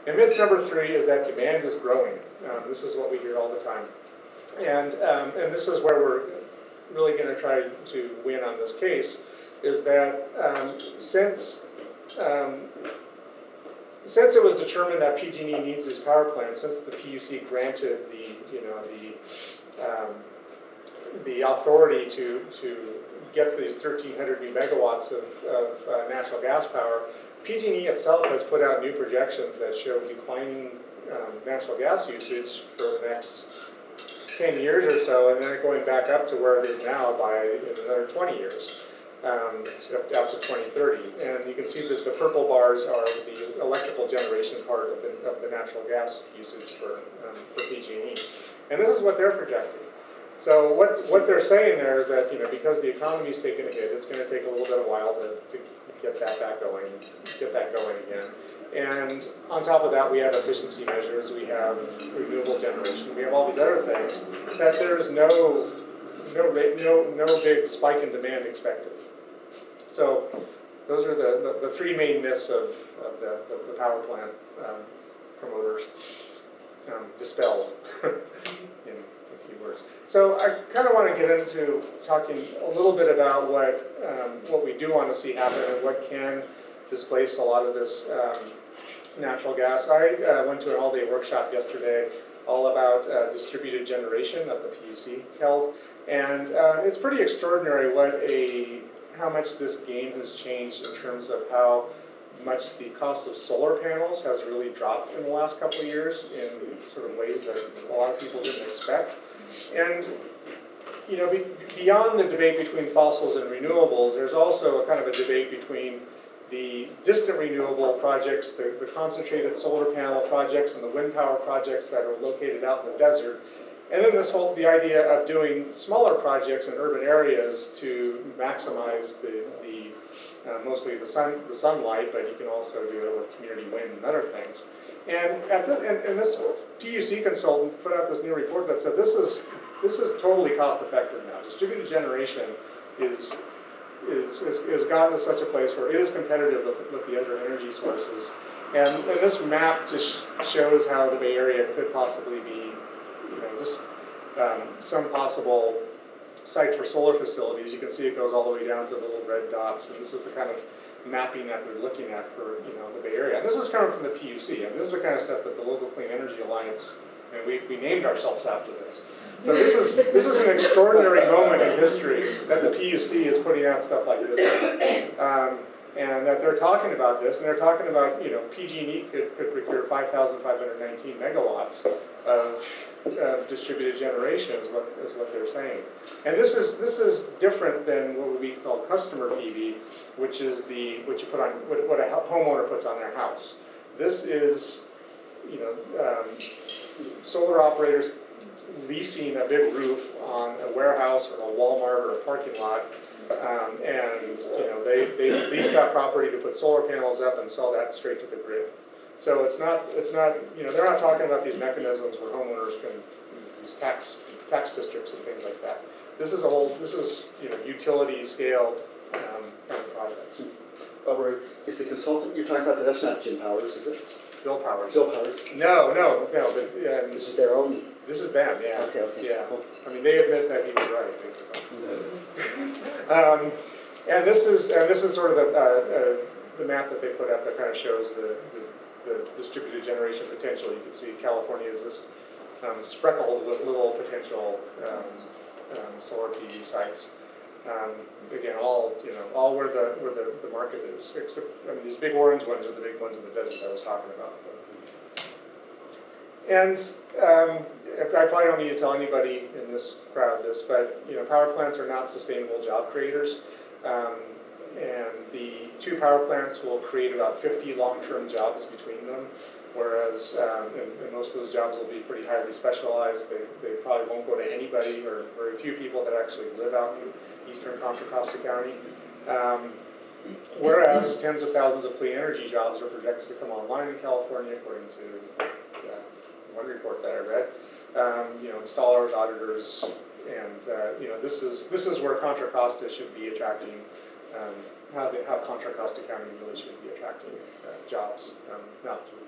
And myth number 3 is that demand is growing. This is what we hear all the time. And this is where we're really going to try to win on this case, is that since it was determined that PG&E needs these power plants, since the PUC granted the authority to get these 1,300 new megawatts of natural gas power, PG&E itself has put out new projections that show declining natural gas usage for the next 10 years or so, and then going back up to where it is now by another 20 years, up to 2030. And you can see that the purple bars are the electrical generation part of the natural gas usage for PG&E. And this is what they're projecting. So what they're saying there is that, because the economy's taken a hit, it's going to take a little bit of a while to get that going again. And on top of that, we have efficiency measures, we have renewable generation, we have all these other things, that there's no big spike in demand expected. So those are the 3 main myths of the power plant promoters dispelled in a few words. So I kind of want to get into talking a little bit about what we do want to see happen and what can displace a lot of this natural gas. I went to an all-day workshop yesterday all about distributed generation that the PUC held, and it's pretty extraordinary how much this game has changed in terms of how much the cost of solar panels has really dropped in the last couple of years in sort of ways that a lot of people didn't expect. And beyond the debate between fossils and renewables, there's also a kind of a debate between the distant renewable projects, the concentrated solar panel projects, and the wind power projects that are located out in the desert. And then the idea of doing smaller projects in urban areas to maximize mostly the sunlight, but you can also do it with community wind and other things. And this PUC consultant put out this new report that said this is totally cost effective now. Distributed generation is gotten to such a place where it is competitive with the other energy sources. And this map just shows how the Bay Area could possibly be, just some possible sites for solar facilities. You can see it goes all the way down to the little red dots, and this is the kind of mapping that they're looking at for the Bay Area. And this is coming from the PUC, and this is the kind of stuff that the Local Clean Energy Alliance, and we named ourselves after this. So this is an extraordinary moment in history that the PUC is putting out stuff like this, and that they're talking about this, and they're talking about PG&E could procure 5,519 megawatts of distributed generation is what they're saying. And this is different than what would be called customer PV, which is what a homeowner puts on their house. This is solar operators leasing a big roof on a warehouse or a Walmart or a parking lot, and they lease that property to put solar panels up and sell that straight to the grid. So it's not they're not talking about these mechanisms where homeowners can use tax districts and things like that. This is utility scale kind of projects. Rory, is the consultant you're talking about, that's not Jim Powers, is it? Bill Powers. Bill Powers? No. But, this is their own? This is them, yeah. Okay. Yeah. Cool. I mean, they admit that he was right. And this is sort of the map that they put up that kind of shows the distributed generation potential. You can see California is just spreckled with little potential solar PV sites. Again, all where the market is. Except, these big orange ones are the big ones in the desert I was talking about. And I probably don't need to tell anybody in this crowd this, but power plants are not sustainable job creators. And the 2 power plants will create about 50 long-term jobs between them, whereas and most of those jobs will be pretty highly specialized. They probably won't go to anybody or very few people that actually live out in eastern Contra Costa County. Whereas tens of thousands of clean energy jobs are projected to come online in California, according to one report that I read. Installers, auditors, and this is where Contra Costa should be attracting. How Contra Costa County really should be attracting jobs, not through